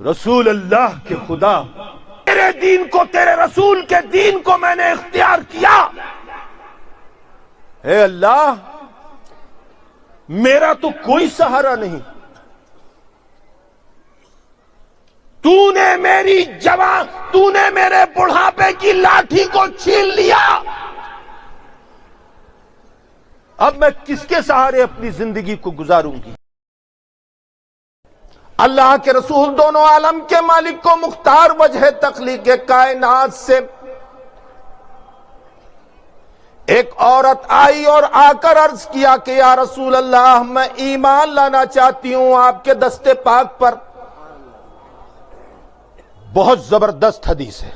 رسول اللہ کے خدا، تیرے دین کو، تیرے رسول کے دین کو میں نے اختیار کیا، اے اللہ میرا تو کوئی سہارا نہیں، تو نے میری جوان، تو نے میرے بڑھاپے کی لاٹھی کو چھین لیا، اب میں کس کے سہارے اپنی زندگی کو گزاروں گی؟ اللہ کے رسول دونوں عالم کے مالک کو مختار وجہ تخلیق کائنات سے ایک عورت آئی اور آ کر عرض کیا کہ یا رسول اللہ میں ایمان لانا چاہتی ہوں آپ کے دستے پاک پر۔ بہت زبردست حدیث ہے،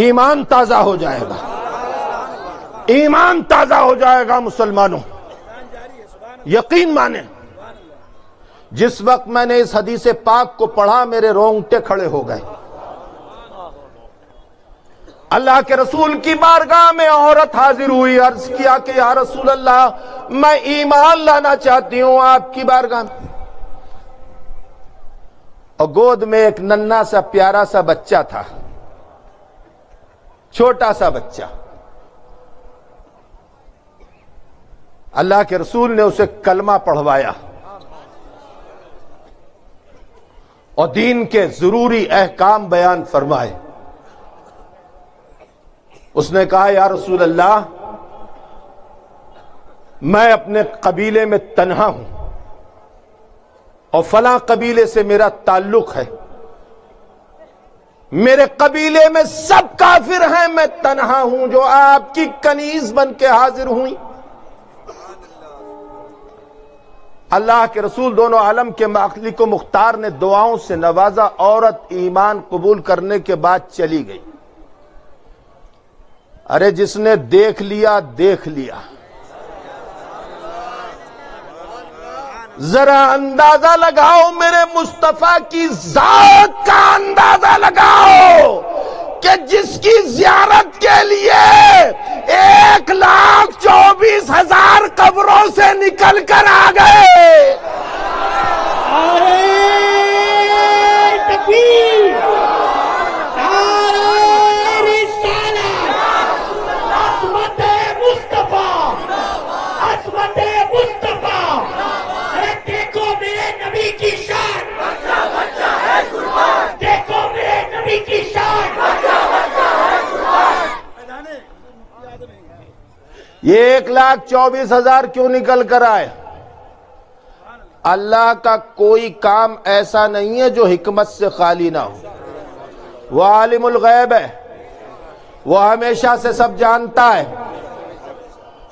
ایمان تازہ ہو جائے گا، ایمان تازہ ہو جائے گا مسلمانوں، یقین مانیں۔ جس وقت میں نے اس حدیث پاک کو پڑھا میرے رونگٹے کھڑے ہو گئے۔ اللہ کے رسول کی بارگاہ میں عورت حاضر ہوئی، عرض کیا کہ یا رسول اللہ میں ایمان لانا چاہتی ہوں آپ کی بارگاہ میں، اور گود میں ایک ننھا سا پیارا سا بچہ تھا، چھوٹا سا بچہ۔ اللہ کے رسول نے اسے کلمہ پڑھوایا اور دین کے ضروری احکام بیان فرمائے۔ اس نے کہا یا رسول اللہ میں اپنے قبیلے میں تنہا ہوں اور فلاں قبیلے سے میرا تعلق ہے، میرے قبیلے میں سب کافر ہیں، میں تنہا ہوں جو آپ کی کنیز بن کے حاضر ہوئی۔ اللہ کے رسول دونوں عالم کے مالک و مختار نے دعاؤں سے نوازا، عورت ایمان قبول کرنے کے بعد چلی گئی۔ ارے جس نے دیکھ لیا دیکھ لیا، ذرا اندازہ لگاؤ میرے مصطفیٰ کی ذات کا اندازہ لگاؤ کہ جس کی زیارت کے لیے 1,24,000 قبروں سے نکل کر آ گئے۔ یہ 1,24,000 کیوں نکل کر آئے؟ اللہ کا کوئی کام ایسا نہیں ہے جو حکمت سے خالی نہ ہو۔ وہ عالم الغیب ہے، وہ ہمیشہ سے سب جانتا ہے،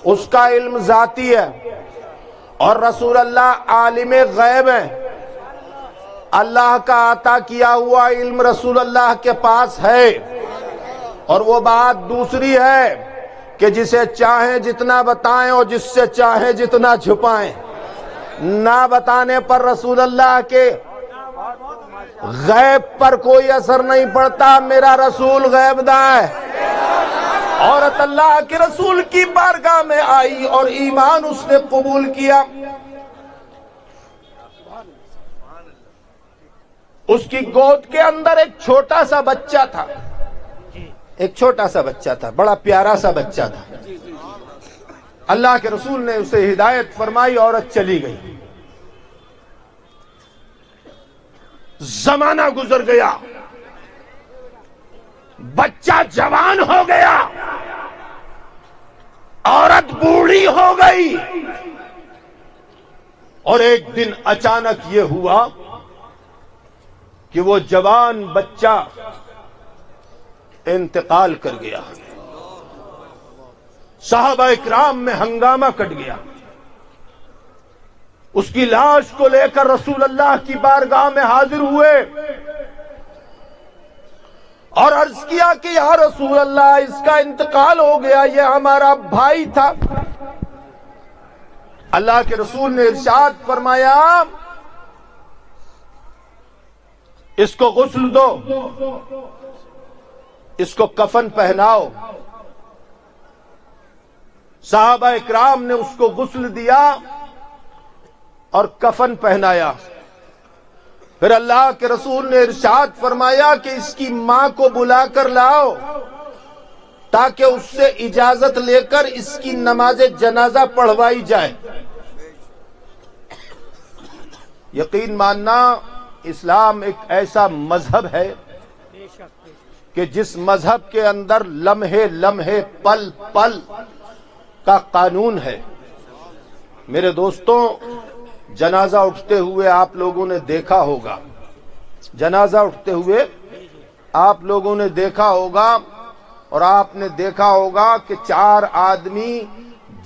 اس کا علم ذاتی ہے، اور رسول اللہ عالم غیب ہے۔ اللہ کا عطا کیا ہوا علم رسول اللہ کے پاس ہے، اور وہ بات دوسری ہے کہ جسے چاہیں جتنا بتائیں اور جس سے چاہیں جتنا چھپائیں، نہ بتانے پر رسول اللہ کے غیب پر کوئی اثر نہیں پڑتا۔ میرا رسول غیب داں ہے۔ عورت اللہ کے رسول کی بارگاہ میں آئی اور ایمان اس نے قبول کیا۔ اس کی گود کے اندر ایک چھوٹا سا بچہ تھا، ایک چھوٹا سا بچہ تھا، بڑا پیارا سا بچہ تھا۔ اللہ کے رسول نے اسے ہدایت فرمائی، عورت چلی گئی۔ زمانہ گزر گیا، بچہ جوان ہو گیا، عورت بوڑھی ہو گئی، اور ایک دن اچانک یہ ہوا کہ وہ جوان بچہ انتقال کر گیا۔ صحابہ اکرام میں ہنگامہ کٹ گیا۔ اس کی لاش کو لے کر رسول اللہ کی بارگاہ میں حاضر ہوئے اور عرض کیا کہ یا رسول اللہ اس کا انتقال ہو گیا، یہ ہمارا بھائی تھا۔ اللہ کے رسول نے ارشاد فرمایا اس کو غسل دو، اس کو کفن پہناؤ۔ صحابہ اکرام نے اس کو غسل دیا اور کفن پہنایا۔ پھر اللہ کے رسول نے ارشاد فرمایا کہ اس کی ماں کو بلا کر لاؤ تاکہ اس سے اجازت لے کر اس کی نماز جنازہ پڑھوائی جائے۔ یقین ماننا اسلام ایک ایسا مذہب ہے کہ جس مذہب کے اندر لمحے لمحے پل پل کا قانون ہے۔ میرے دوستوں، جنازہ اٹھتے ہوئے آپ لوگوں نے دیکھا ہوگا، جنازہ اٹھتے ہوئے آپ لوگوں نے دیکھا ہوگا، اور آپ نے دیکھا ہوگا کہ 4 آدمی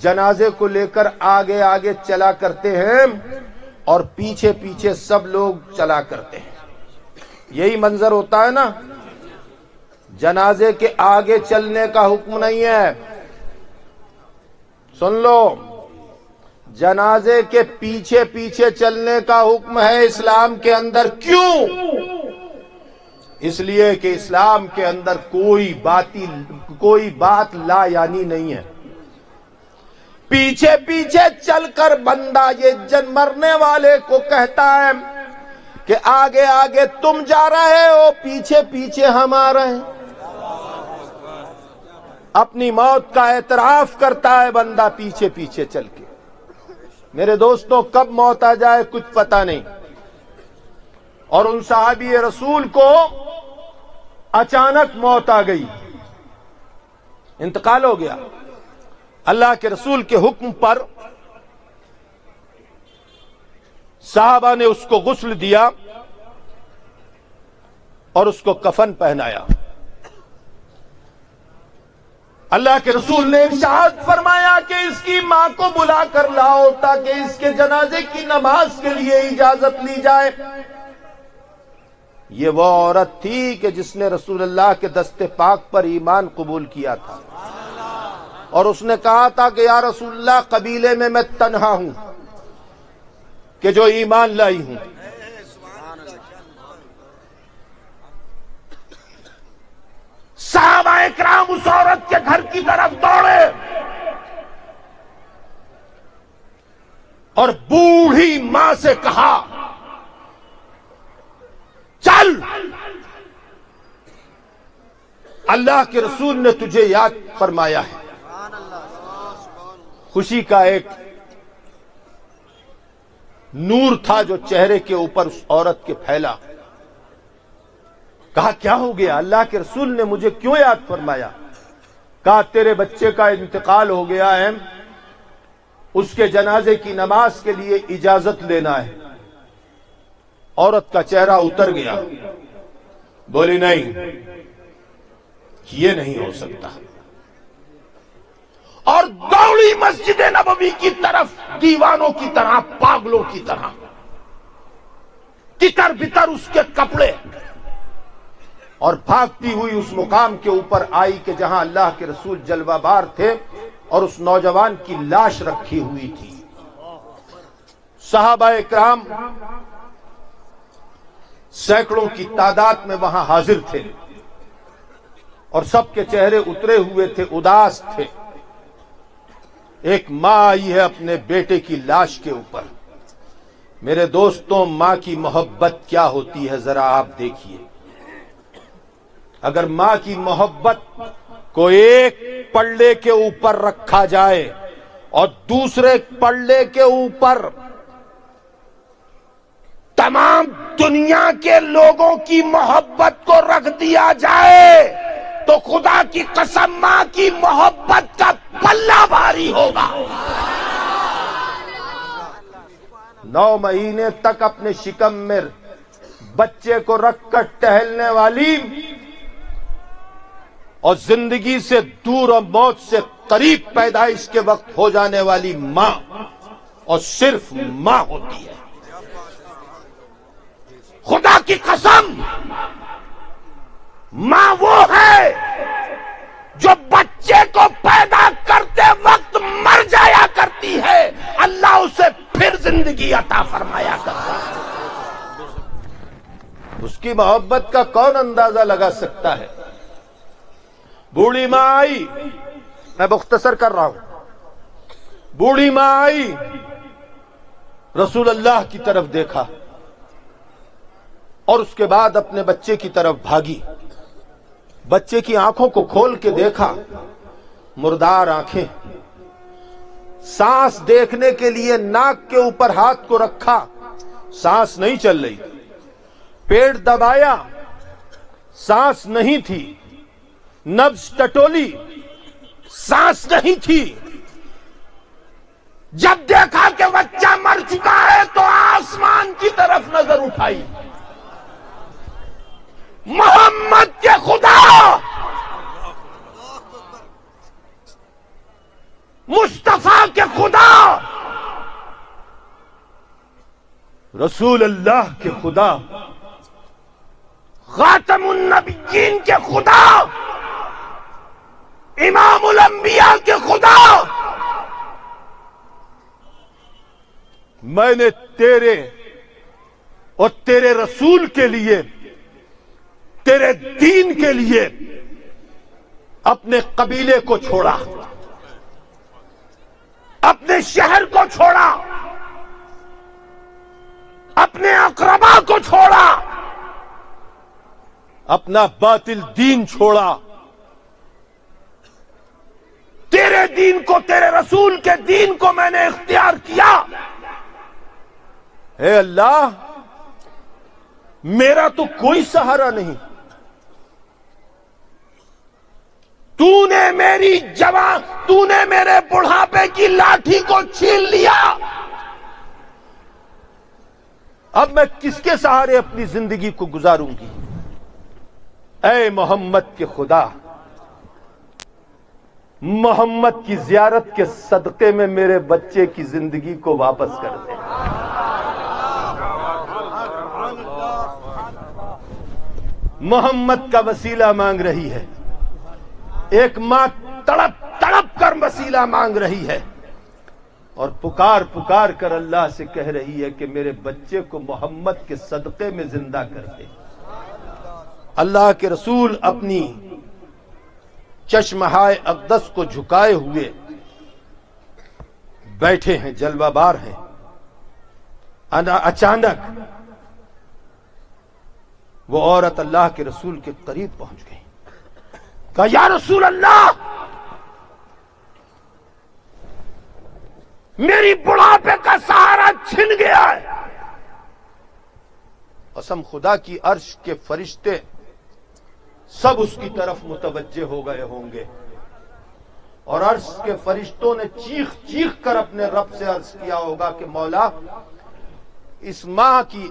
جنازے کو لے کر آگے آگے چلا کرتے ہیں اور پیچھے پیچھے سب لوگ چلا کرتے ہیں۔ یہی منظر ہوتا ہے نا۔ جنازے کے آگے چلنے کا حکم نہیں ہے، سن لو، جنازے کے پیچھے پیچھے چلنے کا حکم ہے اسلام کے اندر۔ کیوں؟ اس لیے کہ اسلام کے اندر کوئی بات لا یعنی نہیں ہے۔ پیچھے پیچھے چل کر بندہ یہ مرنے والے کو کہتا ہے کہ آگے آگے تم جا رہے ہو، پیچھے پیچھے ہم آ رہے ہیں۔ اپنی موت کا اعتراف کرتا ہے بندہ پیچھے پیچھے چل کے۔ میرے دوستوں، کب موت آ جائے کچھ پتہ نہیں۔ اور ان صحابی رسول کو اچانک موت آ گئی، انتقال ہو گیا۔ اللہ کے رسول کے حکم پر صحابہ نے اس کو غسل دیا اور اس کو کفن پہنایا۔ اللہ کے رسول نے ارشاد فرمایا کہ اس کی ماں کو بلا کر لاؤ تاکہ اس کے جنازے کی نماز کے لیے اجازت لی جائے۔ یہ وہ عورت تھی کہ جس نے رسول اللہ کے دست پاک پر ایمان قبول کیا تھا، اور اس نے کہا تھا کہ یا رسول اللہ، قبیلے میں تنہا ہوں کہ جو ایمان لائی ہوں۔ صحابہ اکرام اس عورت کے گھر کی طرف دوڑے اور بوڑھی ماں سے کہا، چل، اللہ کے رسول نے تجھے یاد فرمایا ہے۔ خوشی کا ایک نور تھا جو چہرے کے اوپر اس عورت کے پھیلا۔ کہا کیا ہو گیا؟ اللہ کے رسول نے مجھے کیوں یاد فرمایا؟ کہا تیرے بچے کا انتقال ہو گیا ہے، اس کے جنازے کی نماز کے لیے اجازت لینا ہے۔ عورت کا چہرہ اتر گیا، بولی نہیں، یہ نہیں ہو سکتا، اور دوڑی مسجد نبوی کی طرف دیوانوں کی طرح، پاگلوں کی طرح، تتر بتر اس کے کپڑے، اور بھاگتی ہوئی اس مقام کے اوپر آئی کہ جہاں اللہ کے رسول جلوہ بار تھے اور اس نوجوان کی لاش رکھی ہوئی تھی۔ صحابہ اکرام سینکڑوں کی تعداد میں وہاں حاضر تھے، اور سب کے چہرے اترے ہوئے تھے، اداس تھے۔ ایک ماں آئی ہے اپنے بیٹے کی لاش کے اوپر۔ میرے دوستوں، ماں کی محبت کیا ہوتی ہے ذرا آپ دیکھیے۔ اگر ماں کی محبت کو ایک پلڑے کے اوپر رکھا جائے اور دوسرے پلڑے کے اوپر تمام دنیا کے لوگوں کی محبت کو رکھ دیا جائے تو خدا کی قسم ماں کی محبت کا پلہ بھاری ہوگا۔ 9 مہینے تک اپنے شکم میں بچے کو رکھ کر ٹہلنے والی اور زندگی سے دور اور موت سے قریب پیدائش کے وقت ہو جانے والی ماں، اور صرف ماں ہوتی ہے۔ خدا کی قسم، ماں وہ ہے جو بچے کو پیدا کرتے وقت مر جایا کرتی ہے، اللہ اسے پھر زندگی عطا فرمایا کرتا ہے۔ اس کی محبت کا کون اندازہ لگا سکتا ہے؟ بوڑھی ماں آئی، میں مختصر کر رہا ہوں، بوڑھی ماں آئی، رسول اللہ کی طرف دیکھا، اور اس کے بعد اپنے بچے کی طرف بھاگی. بچے کی آنکھوں کو کھول کے دیکھا، مردار آنکھیں. سانس دیکھنے کے لیے ناک کے اوپر ہاتھ کو رکھا، سانس نہیں چل رہی. پیٹ دبایا، سانس نہیں تھی. نبض ٹٹولی، سانس نہیں تھی. جب دیکھا کہ بچہ مر چکا ہے تو آسمان کی طرف نظر اٹھائی. محمد کے خدا، مصطفیٰ کے خدا، رسول اللہ کے خدا، خاتم النبیین کے خدا، امام الانبیاء کے خدا، میں نے تیرے اور تیرے رسول کے لیے، تیرے دین کے لیے اپنے قبیلے کو چھوڑا، اپنے شہر کو چھوڑا، اپنے اقربا کو چھوڑا، اپنا باطل دین چھوڑا. تیرے دین کو، تیرے رسول کے دین کو میں نے اختیار کیا. اے اللہ، میرا تو کوئی سہارا نہیں. تو نے میری جوان، تو نے میرے بڑھاپے کی لاٹھی کو چھین لیا. اب میں کس کے سہارے اپنی زندگی کو گزاروں گی؟ اے محمد کے خدا، محمد کی زیارت کے صدقے میں میرے بچے کی زندگی کو واپس کر دے. محمد کا وسیلہ مانگ رہی ہے. ایک ماں تڑپ تڑپ کر وسیلہ مانگ رہی ہے اور پکار پکار کر اللہ سے کہہ رہی ہے کہ میرے بچے کو محمد کے صدقے میں زندہ کر دے. اللہ کے رسول اپنی چشمہائے اقدس کو جھکائے ہوئے بیٹھے ہیں، جلوہ بار ہیں. اچانک وہ عورت اللہ کے رسول کے قریب پہنچ گئی. کہا یا رسول اللہ، میری بڑھاپے کا سہارا چھن گیا ہے. قسم خدا کی، عرش کے فرشتے سب اس کی طرف متوجہ ہو گئے ہوں گے اور عرش کے فرشتوں نے چیخ چیخ کر اپنے رب سے عرض کیا ہوگا کہ مولا، اس ماں کی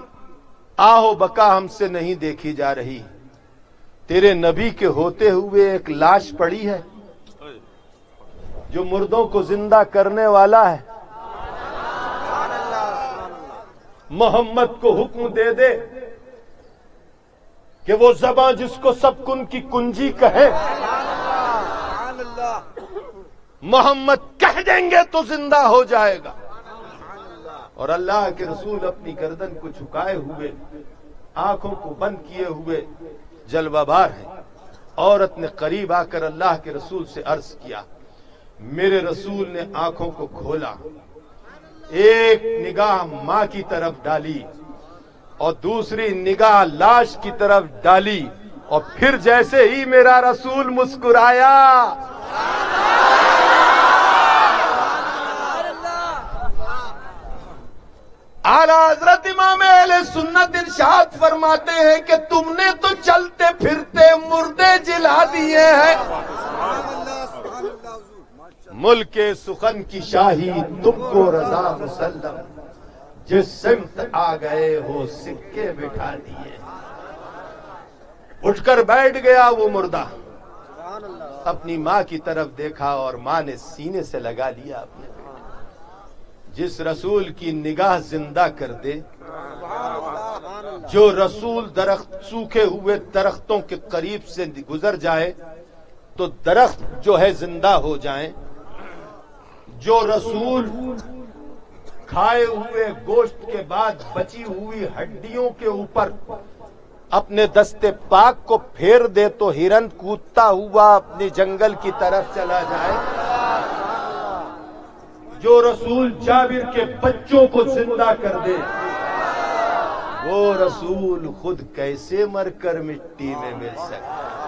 آہو بکا ہم سے نہیں دیکھی جا رہی. تیرے نبی کے ہوتے ہوئے ایک لاش پڑی ہے جو مردوں کو زندہ کرنے والا ہے. محمد کو حکم دے دے کہ وہ زبان جس کو سب کن کی کنجی کہے، محمد کہہ دیں گے تو زندہ ہو جائے گا. اور اللہ کے رسول اپنی گردن کو جھکائے ہوئے، آنکھوں کو بند کیے ہوئے جلوہ بار ہیں. عورت نے قریب آ کر اللہ کے رسول سے عرض کیا. میرے رسول نے آنکھوں کو کھولا، ایک نگاہ ماں کی طرف ڈالی اور دوسری نگاہ لاش کی طرف ڈالی، اور پھر جیسے ہی میرا رسول مسکرایا، اعلیٰ حضرت امام اہل سنت ارشاد فرماتے ہیں کہ تم نے تو چلتے پھرتے مردے جلا دیے ہیں. ملک سخن کی شاہی تم کو رضا مسلم، جس سمت آ گئے ہو سکے بٹھا دیے. اٹھ کر بیٹھ گیا وہ مردہ، اپنی ماں کی طرف دیکھا اور ماں نے سینے سے لگا لیا اپنے. جس رسول کی نگاہ زندہ کر دے، جو رسول درخت، سوکھے ہوئے درختوں کے قریب سے گزر جائے تو درخت جو ہے زندہ ہو جائیں. جو رسول کھائے ہوئے گوشت کے بعد بچی ہوئی ہڈیوں کے اوپر اپنے دستے پاک کو پھیر دے تو ہرن کودتا ہوا اپنے جنگل کی طرف چلا جائے. جو رسول جابر کے بچوں کو زندہ کر دے، وہ رسول خود کیسے مر کر مٹی میں مل سکتا